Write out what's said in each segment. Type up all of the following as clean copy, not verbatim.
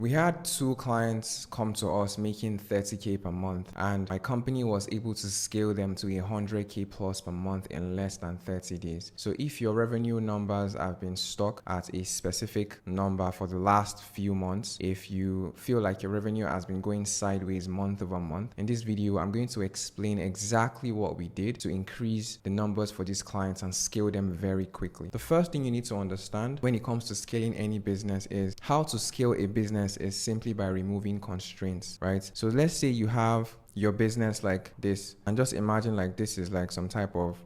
We had two clients come to us making 30K per month, and my company was able to scale them to 100K plus per month in less than 30 days. So if your revenue numbers have been stuck at a specific number for the last few months, if you feel like your revenue has been going sideways month over month, in this video, I'm going to explain exactly what we did to increase the numbers for these clients and scale them very quickly. The first thing you need to understand when it comes to scaling any business is how to scale a business is simply by removing constraints, right? So let's say you have your business like this, and just imagine like this is like some type of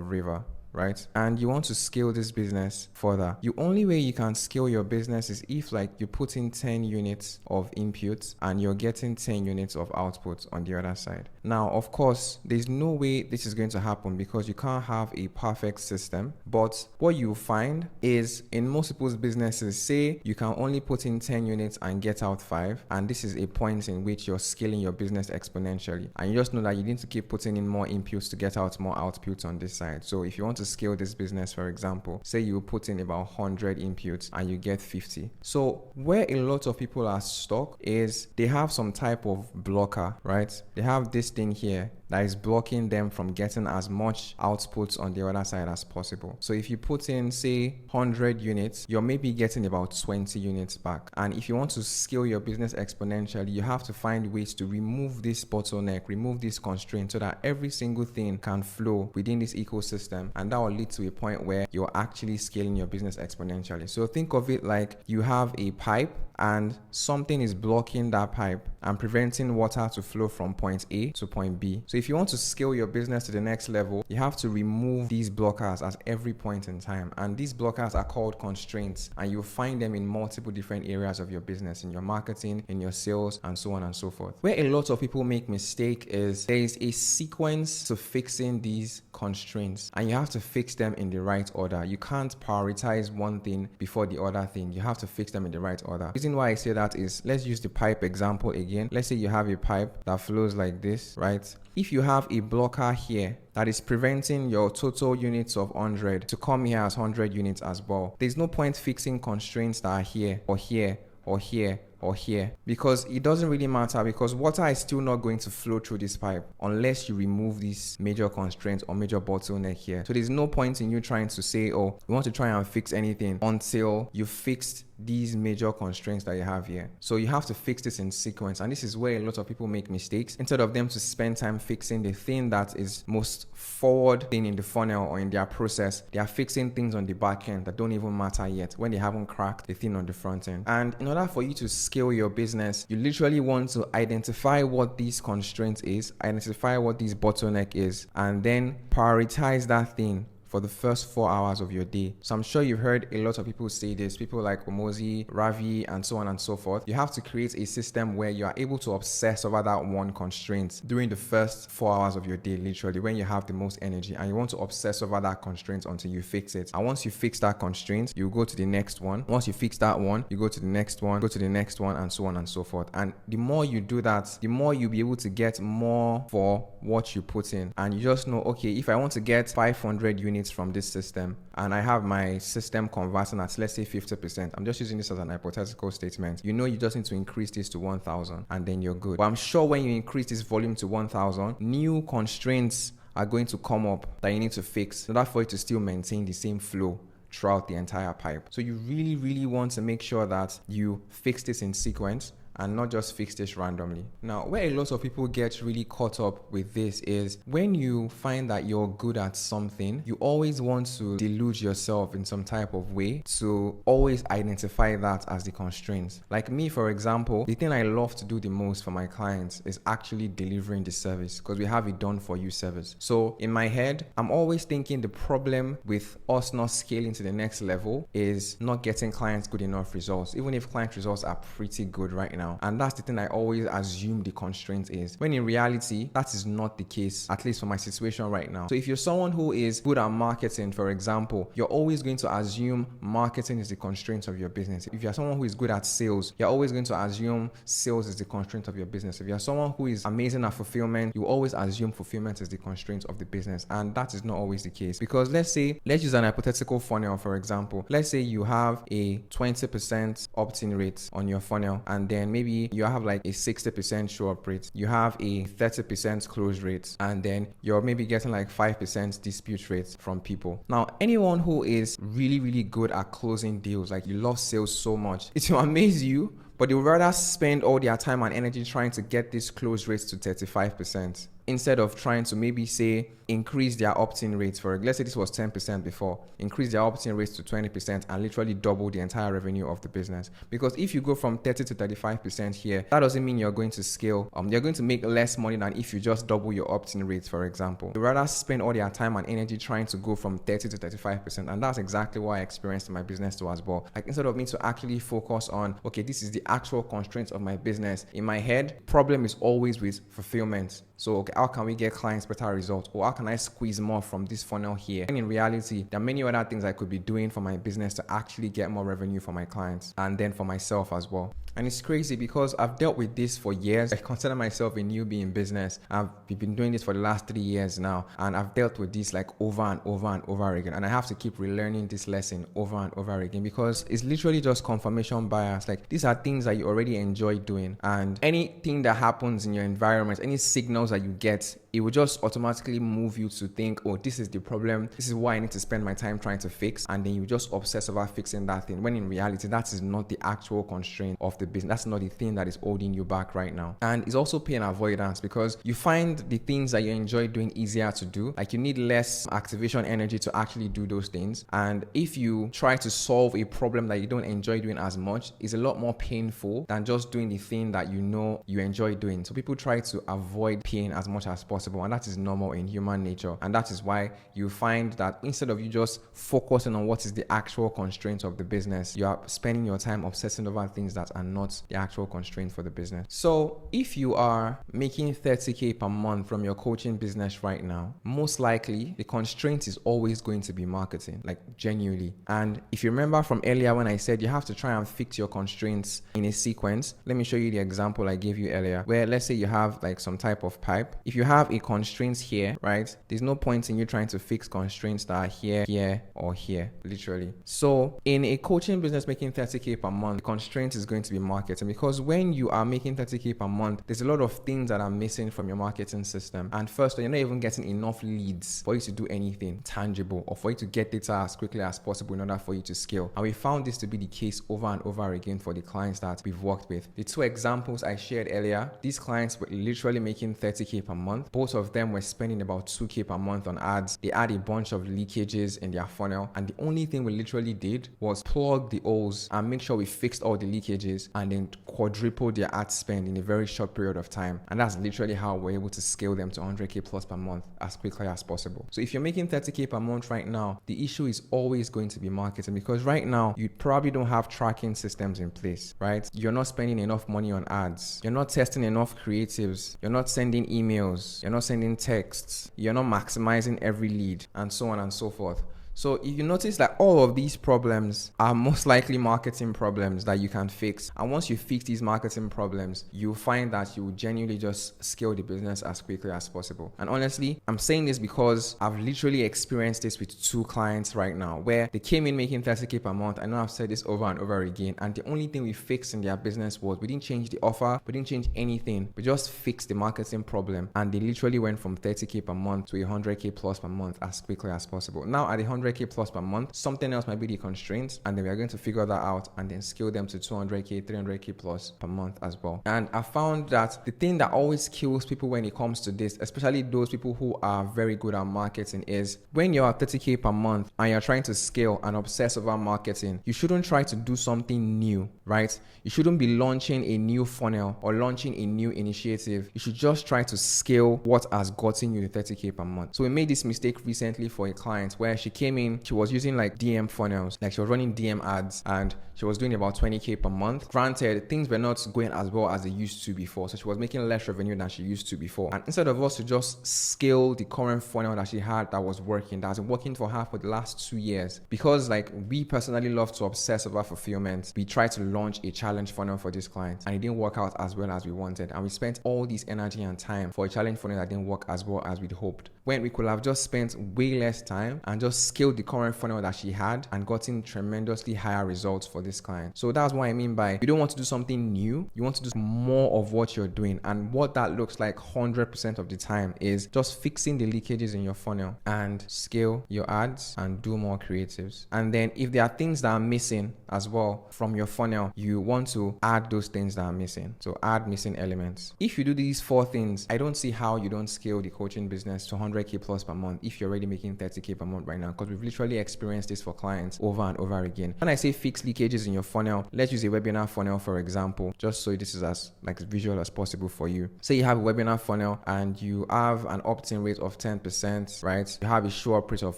river, right? And you want to scale this business further. The only way you can scale your business is if like you put in 10 units of inputs and you're getting 10 units of output on the other side. Now, of course, there's no way this is going to happen because you can't have a perfect system. But what you find is in most people's businesses, say you can only put in 10 units and get out 5. And this is a point in which you're scaling your business exponentially. And you just know that you need to keep putting in more inputs to get out more outputs on this side. So if you want to scale this business, for example, say you put in about 100 inputs and you get 50. So where a lot of people are stuck is they have some type of blocker, right? They have this thing here that is blocking them from getting as much outputs on the other side as possible. So if you put in, say, 100 units, you're maybe getting about 20 units back. And if you want to scale your business exponentially, you have to find ways to remove this bottleneck, remove this constraint so that every single thing can flow within this ecosystem. And that will lead to a point where you're actually scaling your business exponentially. So think of it like you have a pipe and something is blocking that pipe and preventing water to flow from point A to point B. So if you want to scale your business to the next level, you have to remove these blockers at every point in time. And these blockers are called constraints, and you'll find them in multiple different areas of your business, in your marketing, in your sales, and so on and so forth. Where a lot of people make mistake is there is a sequence to fixing these constraints, and you have to fix them in the right order. You can't prioritize one thing before the other thing. You have to fix them in the right order. The reason why I say that is, let's use the pipe example again. Let's say you have a pipe that flows like this, right? If you have a blocker here that is preventing your total units of 100 to come here as 100 units as well, there's no point fixing constraints that are here or here or here or here, because it doesn't really matter, because water is still not going to flow through this pipe unless you remove these major constraints or major bottleneck here. So there's no point in you trying to say, oh, you want to try and fix anything until you fixed these major constraints that you have here. So you have to fix this in sequence, and this is where a lot of people make mistakes. Instead of them to spend time fixing the thing that is most forward thing in the funnel or in their process, they are fixing things on the back end that don't even matter yet when they haven't cracked the thing on the front end. And in order for you to scale your business, you literally want to identify what these constraints is, identify what this bottleneck is, and then prioritize that thing for the first 4 hours of your day. So I'm sure you've heard a lot of people say this, people like Omozi, Ravi, and so on and so forth. You have to create a system where you are able to obsess over that one constraint during the first 4 hours of your day, literally, when you have the most energy, and you want to obsess over that constraint until you fix it. And once you fix that constraint, you go to the next one. Once you fix that one, you go to the next one, go to the next one, and so on and so forth. And the more you do that, the more you'll be able to get more for what you put in. And you just know, okay, if I want to get 500 units from this system and I have my system converting at, let's say, 50%, I'm just using this as an hypothetical statement, you know, you just need to increase this to 1,000 and then you're good. But I'm sure when you increase this volume to 1,000, new constraints are going to come up that you need to fix in order for it to still maintain the same flow throughout the entire pipe. So you really want to make sure that you fix this in sequence and not just fix this randomly. Now, where a lot of people get really caught up with this is when you find that you're good at something, you always want to delude yourself in some type of way to always identify that as the constraints. Like me, for example, the thing I love to do the most for my clients is actually delivering the service, because we have a done for you service. So in my head, I'm always thinking the problem with us not scaling to the next level is not getting clients good enough results, even if client results are pretty good right now. now. And that's the thing I always assume the constraint is, when in reality, that is not the case, at least for my situation right now. So if you're someone who is good at marketing, for example, you're always going to assume marketing is the constraint of your business. If you're someone who is good at sales, you're always going to assume sales is the constraint of your business. If you're someone who is amazing at fulfillment, you always assume fulfillment is the constraint of the business. And that is not always the case, because let's use an hypothetical funnel, for example. Let's say you have a 20% opt-in rate on your funnel, and then maybe you have like a 60% show-up rate, you have a 30% close rate, and then you're maybe getting like 5% dispute rate from people. Now, anyone who is really, really good at closing deals, like you love sales so much, it will amaze you, but they would rather spend all their time and energy trying to get this close rates to 35% instead of trying to maybe say increase their opt-in rates. For let's say this was 10% before, increase their opt-in rates to 20% and literally double the entire revenue of the business. Because if you go from 30 to 35% here, that doesn't mean you're going to scale. You're going to make less money than if you just double your opt-in rates, for example. They rather spend all their time and energy trying to go from 30 to 35%, and that's exactly what I experienced in my business too as well. Like, instead of me to actually focus on, okay, this is the actual constraints of my business, in my head, problem is always with fulfillment. So, okay, how can we get clients better results? Or how can I squeeze more from this funnel here? And in reality, there are many other things I could be doing for my business to actually get more revenue for my clients and then for myself as well. And it's crazy because I've dealt with this for years. I consider myself a newbie in business. I've been doing this for the last 3 years now, and I've dealt with this like over and over and over again. And I have to keep relearning this lesson over and over again, because it's literally just confirmation bias. Like, these are things that you already enjoy doing, and anything that happens in your environment, any signals that you get, it will just automatically move you to think, oh, this is the problem. This is why I need to spend my time trying to fix. And then you just obsess over fixing that thing, when in reality, that is not the actual constraint of the business. That's not the thing that is holding you back right now. And it's also pain avoidance, because you find the things that you enjoy doing easier to do. Like, you need less activation energy to actually do those things. And if you try to solve a problem that you don't enjoy doing as much, it's a lot more painful than just doing the thing that you know you enjoy doing. So people try to avoid pain as much as possible, and that is normal in human nature. And that is why you find that instead of you just focusing on what is the actual constraint of the business, you are spending your time obsessing over things that are not the actual constraint for the business. So if you are making 30K per month from your coaching business right now, most likely the constraint is always going to be marketing, like genuinely. And if you remember from earlier when I said you have to try and fix your constraints in a sequence, let me show you the example I gave you earlier, where let's say you have like some type of pipe. If you have a constraint here, right, there's no point in you trying to fix constraints that are here, here, or here, literally. So in a coaching business making 30K per month, the constraint is going to be marketing, because when you are making 30K per month, there's a lot of things that are missing from your marketing system. And first, you're not even getting enough leads for you to do anything tangible or for you to get data as quickly as possible in order for you to scale. And we found this to be the case over and over again for the clients that we've worked with. The two examples I shared earlier, these clients were literally making 30K per month. Both of them were spending about 2K per month on ads. They had a bunch of leakages in their funnel, and the only thing we literally did was plug the holes and make sure we fixed all the leakages, and then quadrupled their ad spend in a very short period of time. And that's literally how we're able to scale them to 100K plus per month as quickly as possible. So if you're making 30K per month right now, the issue is always going to be marketing, because right now you probably don't have tracking systems in place, right? You're not spending enough money on ads. You're not testing enough creatives. You're not sending emails. You're not sending texts. You're not maximizing every lead, and so on and so forth. So if you notice that all of these problems are most likely marketing problems that you can fix. And once you fix these marketing problems, you'll find that you will genuinely just scale the business as quickly as possible. And honestly, I'm saying this because I've literally experienced this with 2 clients right now, where they came in making 30K per month. I know I've said this over and over again. And the only thing we fixed in their business was we didn't change the offer. We didn't change anything. We just fixed the marketing problem. And they literally went from 30K per month to 100K plus per month as quickly as possible. Now at 100K plus per month, something else might be the constraints, and then we are going to figure that out and then scale them to 200K, 300K plus per month as well. And I found that the thing that always kills people when it comes to this, especially those people who are very good at marketing, is when you're at 30K per month and you're trying to scale and obsess over marketing, you shouldn't try to do something new, right? You shouldn't be launching a new funnel or launching a new initiative. You should just try to scale what has gotten you to 30K per month. So we made this mistake recently for a client where she came in, she was using like DM funnels, like she was running DM ads, and she was doing about 20K per month. Granted, things were not going as well as they used to before, so she was making less revenue than she used to before. And instead of us to just scale the current funnel that she had that was working, that's been working for her for the last 2 years, because like we personally love to obsess over fulfillment, we tried to launch a challenge funnel for this client and it didn't work out as well as we wanted, and we spent all this energy and time for a challenge funnel that didn't work as well as we'd hoped, when we could have just spent way less time and just scaled the current funnel that she had and gotten tremendously higher results for this client. So that's what I mean by you don't want to do something new, you want to do more of what you're doing. And what that looks like 100% of the time is just fixing the leakages in your funnel and scale your ads and do more creatives. And then if there are things that are missing as well from your funnel, you want to add those things that are missing. So add missing elements. If you do these 4 things, I don't see how you don't scale the coaching business to 100K plus per month if you're already making 30K per month right now, because we've literally experienced this for clients over and over again. When I say fix leakages in your funnel, let's use a webinar funnel for example, just so this is as like visual as possible for you. Say you have a webinar funnel and you have an opt-in rate of 10%, right? You have a show-up rate of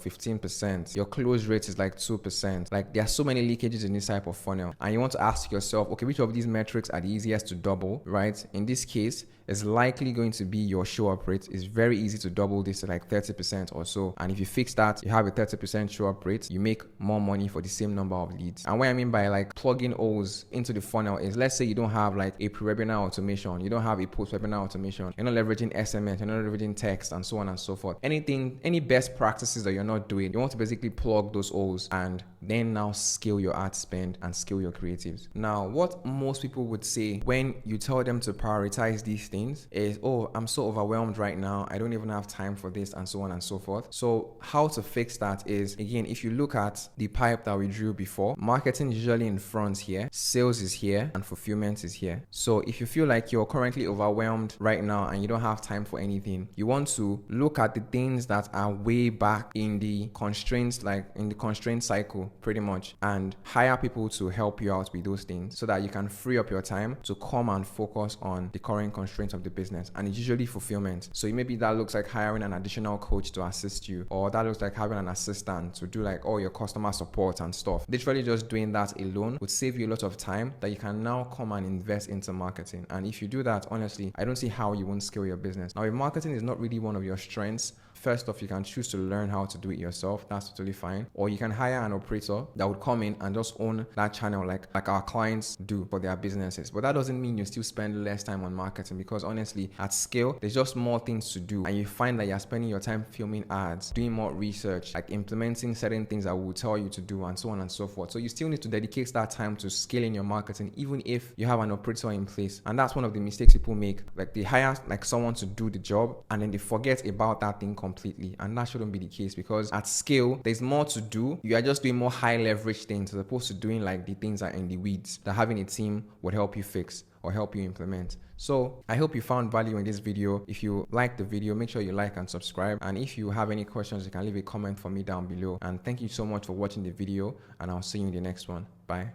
15%. Your close rate is like 2%. Like there are so many leakages in this type of funnel, and you want to ask yourself, okay, which of these metrics are the easiest to double, right? In this case, it's likely going to be your show-up rate. It's very easy to double this to like 30% or so. And if you fix that, you have a 30% show-up rate, you make more money for the same number of leads. And what I mean by like plugging holes into the funnel is, let's say you don't have like a pre-webinar automation, you don't have a post-webinar automation, you're not leveraging SMS, you're not leveraging text, and so on and so forth. Any best practices that you're not doing, you want to basically plug those holes and then now scale your ad spend and scale your creatives. Now, what most people would say when you tell them to prioritize these things is, oh, I'm so overwhelmed right now, I don't even have time for this, and so on and so forth. So how to fix that is, again, if you look at the pipe that we drew before, marketing is usually in front here, sales is here, and fulfillment is here. So if you feel like you're currently overwhelmed right now and you don't have time for anything, you want to look at the things that are way back in the constraints, like in the constraint cycle pretty much, and hire people to help you out with those things so that you can free up your time to come and focus on the current constraints of the business. And it's usually fulfillment. So maybe that looks like hiring an additional coach to assist you, or that looks like having an assistant to do like all your customer support and stuff. Literally just doing that alone would save you a lot of time that you can now come and invest into marketing. And if you do that, honestly, I don't see how you won't scale your business. Now, if marketing is not really one of your strengths, first off, you can choose to learn how to do it yourself. That's totally fine. Or you can hire an operator that would come in and just own that channel like our clients do for their businesses. But that doesn't mean you still spend less time on marketing, because honestly, at scale, there's just more things to do. And you find that you're spending your time filming ads, doing more research, like implementing certain things that will tell you to do, and so on and so forth. So you still need to dedicate that time to scaling your marketing, even if you have an operator in place. And that's one of the mistakes people make. Like they hire like someone to do the job and then they forget about that thing completely. And that shouldn't be the case, because at scale, there's more to do. You are just doing more high leverage things as opposed to doing like the things that are in the weeds that having a team would help you fix or help you implement. So I hope you found value in this video. If you liked the video, make sure you like and subscribe. And if you have any questions, you can leave a comment for me down below. And thank you so much for watching the video, and I'll see you in the next one. Bye.